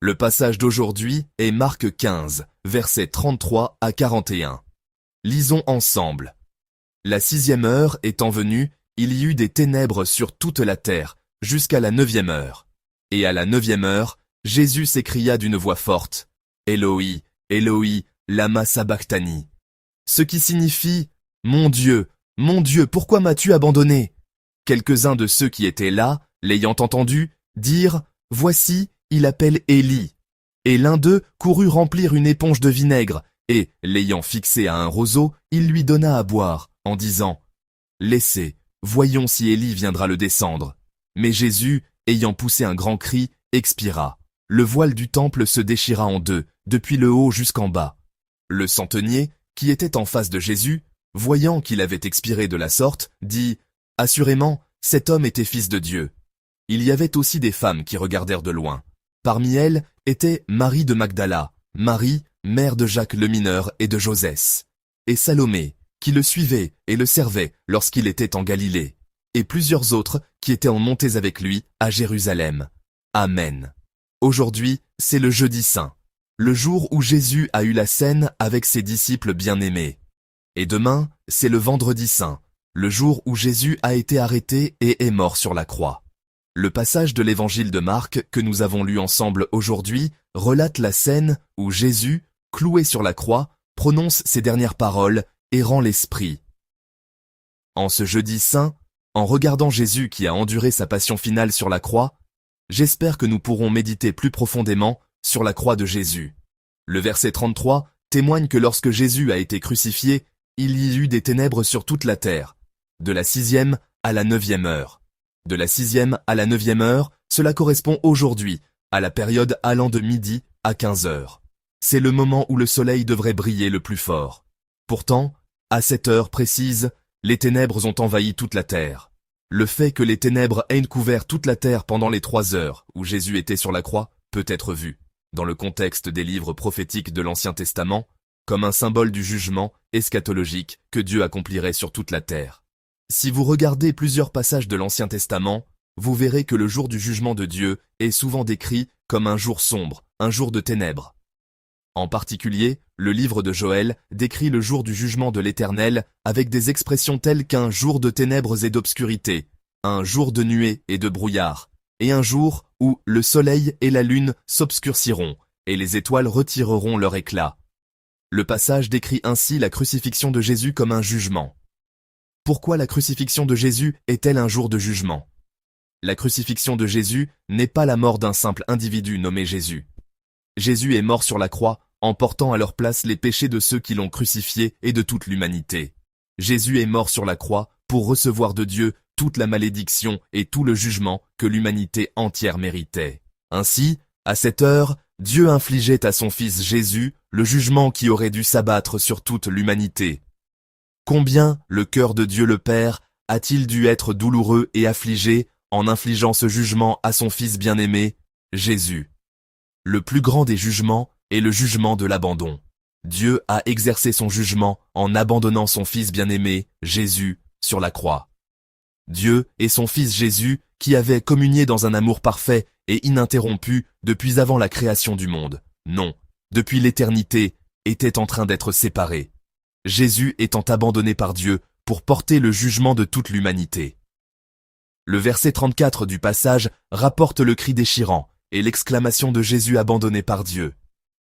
Le passage d'aujourd'hui est Marc 15, versets 33 à 41. Lisons ensemble. La 6e heure étant venue, il y eut des ténèbres sur toute la terre, jusqu'à la 9e heure. Et à la 9e heure, Jésus s'écria d'une voix forte, « Éloi, Éloi, lama sabachthani » ce qui signifie « Mon Dieu, pourquoi m'as-tu abandonné ?» Quelques-uns de ceux qui étaient là, l'ayant entendu, dirent « Voici, il appelle Élie ». Et l'un d'eux courut remplir une éponge de vinaigre, et, l'ayant fixé à un roseau, il lui donna à boire, en disant « Laissez, voyons si Élie viendra le descendre. » Mais Jésus, ayant poussé un grand cri, expira. Le voile du temple se déchira en deux, depuis le haut jusqu'en bas. Le centenier, qui était en face de Jésus, voyant qu'il avait expiré de la sorte, dit « Assurément, cet homme était fils de Dieu. » Il y avait aussi des femmes qui regardèrent de loin. Parmi elles était Marie de Magdala, Marie, mère de Jacques le mineur et de Josès, et Salomé, qui le suivait et le servait lorsqu'il était en Galilée, et plusieurs autres qui étaient en montées avec lui à Jérusalem. Amen. Aujourd'hui, c'est le jeudi saint, le jour où Jésus a eu la scène avec ses disciples bien-aimés. Et demain, c'est le vendredi saint, le jour où Jésus a été arrêté et est mort sur la croix. Le passage de l'évangile de Marc que nous avons lu ensemble aujourd'hui relate la scène où Jésus, cloué sur la croix, prononce ses dernières paroles et rend l'esprit. En ce jeudi saint, en regardant Jésus qui a enduré sa passion finale sur la croix, j'espère que nous pourrons méditer plus profondément sur la croix de Jésus. Le verset 33 témoigne que lorsque Jésus a été crucifié, il y eut des ténèbres sur toute la terre, de la 6e à la 9e heure. De la 6e à la 9e heure, cela correspond aujourd'hui à la période allant de midi à 15 heures. C'est le moment où le soleil devrait briller le plus fort. Pourtant, à cette heure précise, les ténèbres ont envahi toute la terre. Le fait que les ténèbres aient couvert toute la terre pendant les 3 heures où Jésus était sur la croix peut être vu, dans le contexte des livres prophétiques de l'Ancien Testament, comme un symbole du jugement eschatologique que Dieu accomplirait sur toute la terre. Si vous regardez plusieurs passages de l'Ancien Testament, vous verrez que le jour du jugement de Dieu est souvent décrit comme un jour sombre, un jour de ténèbres. En particulier, le livre de Joël décrit le jour du jugement de l'Éternel avec des expressions telles qu'un jour de ténèbres et d'obscurité, un jour de nuée et de brouillard, et un jour où le soleil et la lune s'obscurciront et les étoiles retireront leur éclat. Le passage décrit ainsi la crucifixion de Jésus comme un jugement. Pourquoi la crucifixion de Jésus est-elle un jour de jugement? La crucifixion de Jésus n'est pas la mort d'un simple individu nommé Jésus. Jésus est mort sur la croix en portant à leur place les péchés de ceux qui l'ont crucifié et de toute l'humanité. Jésus est mort sur la croix pour recevoir de Dieu toute la malédiction et tout le jugement que l'humanité entière méritait. Ainsi, à cette heure, Dieu infligeait à son Fils Jésus le jugement qui aurait dû s'abattre sur toute l'humanité. Combien le cœur de Dieu le Père a-t-il dû être douloureux et affligé en infligeant ce jugement à son Fils bien-aimé, Jésus. Le plus grand des jugements est le jugement de l'abandon. Dieu a exercé son jugement en abandonnant son Fils bien-aimé, Jésus, sur la croix. Dieu et son Fils Jésus, qui avaient communié dans un amour parfait et ininterrompu depuis avant la création du monde, non, depuis l'éternité, étaient en train d'être séparés. Jésus étant abandonné par Dieu pour porter le jugement de toute l'humanité. Le verset 34 du passage rapporte le cri déchirant et l'exclamation de Jésus abandonné par Dieu.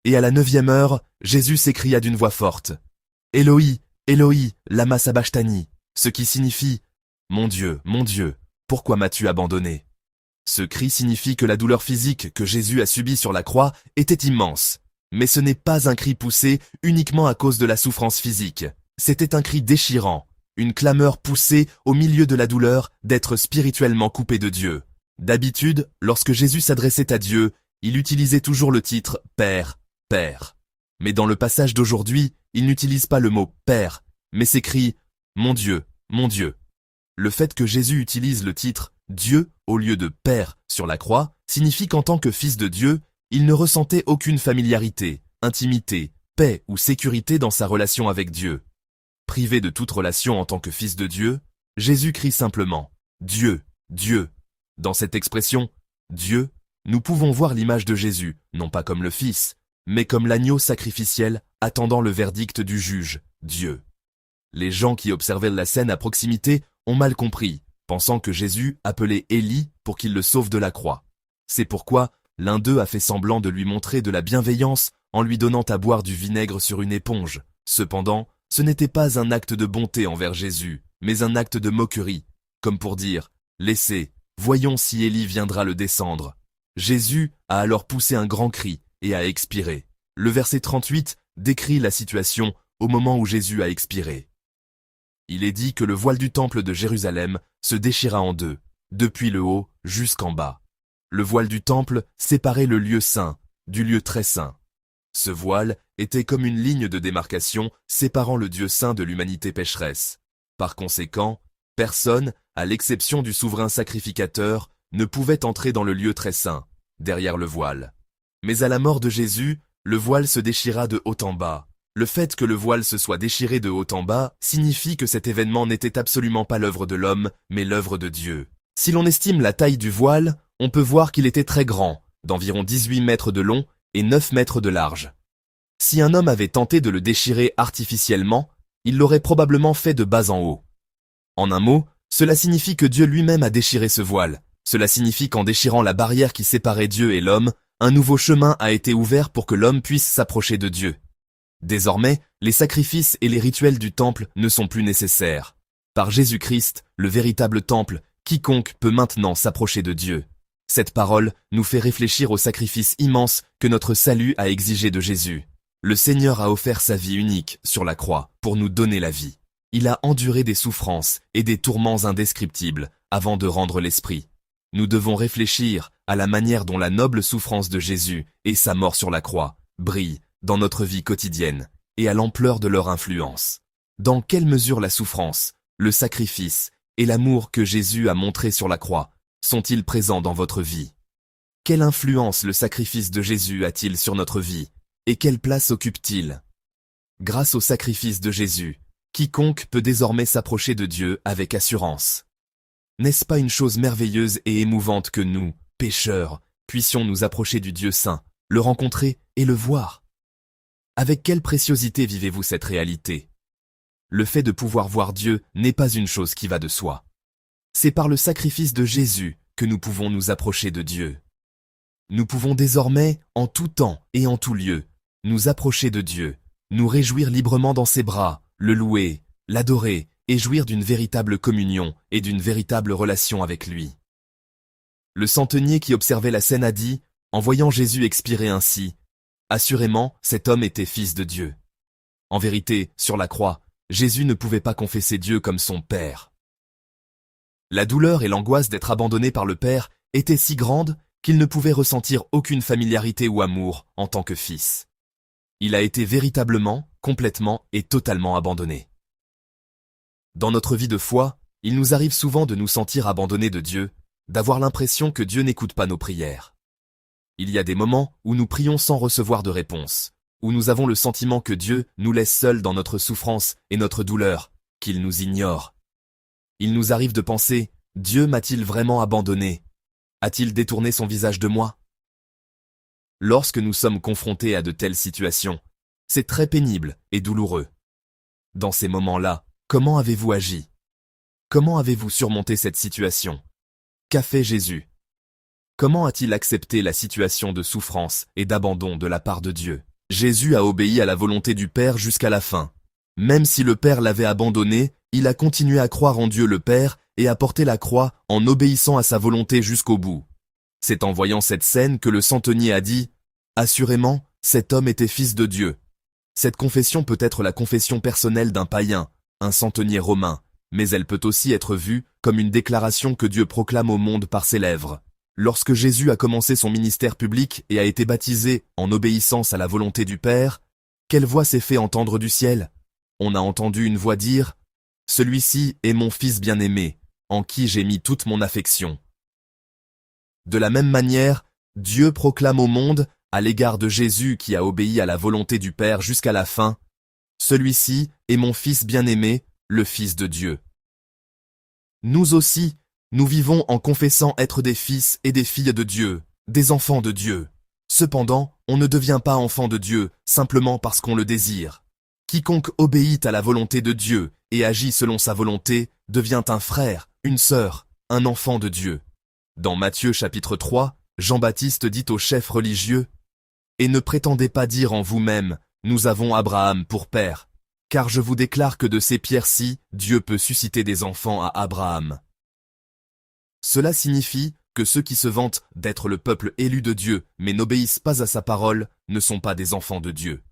Et à la 9e heure, Jésus s'écria d'une voix forte, « Éloi, Éloi, lama sabachthani » ce qui signifie « Mon Dieu, pourquoi m'as-tu abandonné ?» Ce cri signifie que la douleur physique que Jésus a subie sur la croix était immense. Mais ce n'est pas un cri poussé uniquement à cause de la souffrance physique. C'était un cri déchirant, une clameur poussée au milieu de la douleur d'être spirituellement coupé de Dieu. D'habitude, lorsque Jésus s'adressait à Dieu, il utilisait toujours le titre « Père, Père ». Mais dans le passage d'aujourd'hui, il n'utilise pas le mot « Père », mais s'écrie « Mon Dieu, mon Dieu ». Le fait que Jésus utilise le titre « Dieu » au lieu de « Père » sur la croix signifie qu'en tant que fils de Dieu, il ne ressentait aucune familiarité, intimité, paix ou sécurité dans sa relation avec Dieu. Privé de toute relation en tant que fils de Dieu, Jésus crie simplement « Dieu, Dieu ». Dans cette expression, Dieu nous pouvons voir l'image de Jésus, non pas comme le Fils, mais comme l'agneau sacrificiel attendant le verdict du juge, Dieu. Les gens qui observaient la scène à proximité ont mal compris, pensant que Jésus appelait Élie pour qu'il le sauve de la croix. C'est pourquoi l'un d'eux a fait semblant de lui montrer de la bienveillance en lui donnant à boire du vinaigre sur une éponge. Cependant, ce n'était pas un acte de bonté envers Jésus, mais un acte de moquerie, comme pour dire « Laissez, voyons si Élie viendra le descendre ». Jésus a alors poussé un grand cri et a expiré. Le verset 38 décrit la situation au moment où Jésus a expiré. Il est dit que le voile du temple de Jérusalem se déchira en deux, depuis le haut jusqu'en bas. Le voile du temple séparait le lieu saint du lieu très saint. Ce voile était comme une ligne de démarcation séparant le Dieu saint de l'humanité pécheresse. Par conséquent, personne, à l'exception du souverain sacrificateur, ne pouvait entrer dans le lieu très saint, derrière le voile. Mais à la mort de Jésus, le voile se déchira de haut en bas. Le fait que le voile se soit déchiré de haut en bas signifie que cet événement n'était absolument pas l'œuvre de l'homme, mais l'œuvre de Dieu. Si l'on estime la taille du voile, on peut voir qu'il était très grand, d'environ 18 mètres de long et 9 mètres de large. Si un homme avait tenté de le déchirer artificiellement, il l'aurait probablement fait de bas en haut. En un mot, cela signifie que Dieu lui-même a déchiré ce voile. Cela signifie qu'en déchirant la barrière qui séparait Dieu et l'homme, un nouveau chemin a été ouvert pour que l'homme puisse s'approcher de Dieu. Désormais, les sacrifices et les rituels du temple ne sont plus nécessaires. Par Jésus-Christ, le véritable temple, quiconque peut maintenant s'approcher de Dieu. Cette parole nous fait réfléchir au sacrifice immense que notre salut a exigé de Jésus. Le Seigneur a offert sa vie unique sur la croix pour nous donner la vie. Il a enduré des souffrances et des tourments indescriptibles avant de rendre l'esprit. Nous devons réfléchir à la manière dont la noble souffrance de Jésus et sa mort sur la croix brillent dans notre vie quotidienne et à l'ampleur de leur influence. Dans quelle mesure la souffrance, le sacrifice et l'amour que Jésus a montré sur la croix sont-ils présents dans votre vie? Quelle influence le sacrifice de Jésus a-t-il sur notre vie et quelle place occupe-t-il? Grâce au sacrifice de Jésus, quiconque peut désormais s'approcher de Dieu avec assurance. N'est-ce pas une chose merveilleuse et émouvante que nous, pécheurs, puissions nous approcher du Dieu saint, le rencontrer et le voir? Avec quelle préciosité vivez-vous cette réalité? Le fait de pouvoir voir Dieu n'est pas une chose qui va de soi. C'est par le sacrifice de Jésus que nous pouvons nous approcher de Dieu. Nous pouvons désormais, en tout temps et en tout lieu, nous approcher de Dieu, nous réjouir librement dans ses bras, le louer, l'adorer et jouir d'une véritable communion et d'une véritable relation avec lui. Le centenier qui observait la scène a dit, en voyant Jésus expirer ainsi, « Assurément, cet homme était fils de Dieu. » En vérité, sur la croix, Jésus ne pouvait pas confesser Dieu comme son Père. La douleur et l'angoisse d'être abandonné par le Père étaient si grandes qu'il ne pouvait ressentir aucune familiarité ou amour en tant que fils. Il a été véritablement, complètement et totalement abandonné. Dans notre vie de foi, il nous arrive souvent de nous sentir abandonnés de Dieu, d'avoir l'impression que Dieu n'écoute pas nos prières. Il y a des moments où nous prions sans recevoir de réponse, où nous avons le sentiment que Dieu nous laisse seuls dans notre souffrance et notre douleur, qu'il nous ignore. Il nous arrive de penser, Dieu m'a-t-il vraiment abandonné? A-t-il détourné son visage de moi? Lorsque nous sommes confrontés à de telles situations, c'est très pénible et douloureux. Dans ces moments-là, comment avez-vous agi? Comment avez-vous surmonté cette situation? Qu'a fait Jésus? Comment a-t-il accepté la situation de souffrance et d'abandon de la part de Dieu? Jésus a obéi à la volonté du Père jusqu'à la fin. Même si le Père l'avait abandonné, il a continué à croire en Dieu le Père et à porter la croix en obéissant à sa volonté jusqu'au bout. C'est en voyant cette scène que le centenier a dit « Assurément, cet homme était fils de Dieu ». Cette confession peut être la confession personnelle d'un païen, un centenier romain, mais elle peut aussi être vue comme une déclaration que Dieu proclame au monde par ses lèvres. Lorsque Jésus a commencé son ministère public et a été baptisé en obéissance à la volonté du Père, quelle voix s'est fait entendre du ciel? On a entendu une voix dire « Celui-ci est mon Fils bien-aimé, en qui j'ai mis toute mon affection. » De la même manière, Dieu proclame au monde, à l'égard de Jésus qui a obéi à la volonté du Père jusqu'à la fin, « Celui-ci est mon Fils bien-aimé, le Fils de Dieu. » Nous aussi, nous vivons en confessant être des fils et des filles de Dieu. des enfants de Dieu. Cependant, on ne devient pas enfant de Dieu simplement parce qu'on le désire. Quiconque obéit à la volonté de Dieu et agit selon sa volonté devient un frère, une sœur, un enfant de Dieu. Dans Matthieu chapitre 3, Jean-Baptiste dit aux chefs religieux « Et ne prétendez pas dire en vous-même, nous avons Abraham pour père, car je vous déclare que de ces pierres-ci, Dieu peut susciter des enfants à Abraham. » Cela signifie que ceux qui se vantent d'être le peuple élu de Dieu mais n'obéissent pas à sa parole ne sont pas des enfants de Dieu.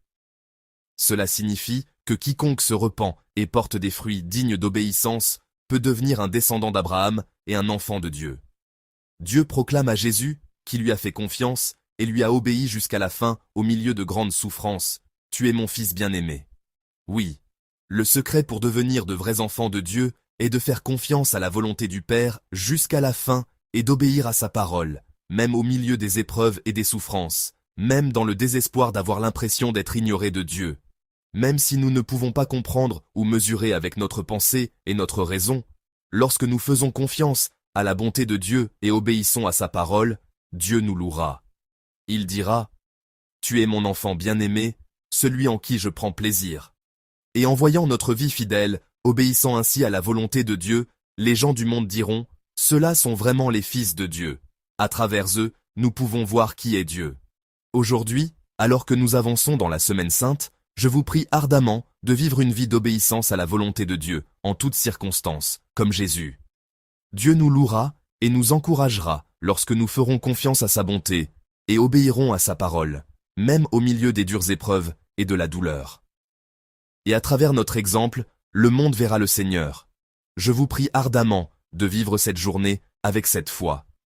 Cela signifie que quiconque se repent et porte des fruits dignes d'obéissance peut devenir un descendant d'Abraham et un enfant de Dieu. Dieu proclame à Jésus, qui lui a fait confiance et lui a obéi jusqu'à la fin au milieu de grandes souffrances, « Tu es mon fils bien-aimé. » Oui, le secret pour devenir de vrais enfants de Dieu est de faire confiance à la volonté du Père jusqu'à la fin et d'obéir à sa parole, même au milieu des épreuves et des souffrances, même dans le désespoir d'avoir l'impression d'être ignoré de Dieu. Même si nous ne pouvons pas comprendre ou mesurer avec notre pensée et notre raison, lorsque nous faisons confiance à la bonté de Dieu et obéissons à sa parole, Dieu nous louera. Il dira « Tu es mon enfant bien-aimé, celui en qui je prends plaisir. » Et en voyant notre vie fidèle, obéissant ainsi à la volonté de Dieu, les gens du monde diront « Ceux-là sont vraiment les fils de Dieu. » À travers eux, nous pouvons voir qui est Dieu. Aujourd'hui, alors que nous avançons dans la Semaine Sainte, je vous prie ardemment de vivre une vie d'obéissance à la volonté de Dieu, en toutes circonstances, comme Jésus. Dieu nous louera et nous encouragera lorsque nous ferons confiance à sa bonté et obéirons à sa parole, même au milieu des dures épreuves et de la douleur. Et à travers notre exemple, le monde verra le Seigneur. Je vous prie ardemment de vivre cette journée avec cette foi.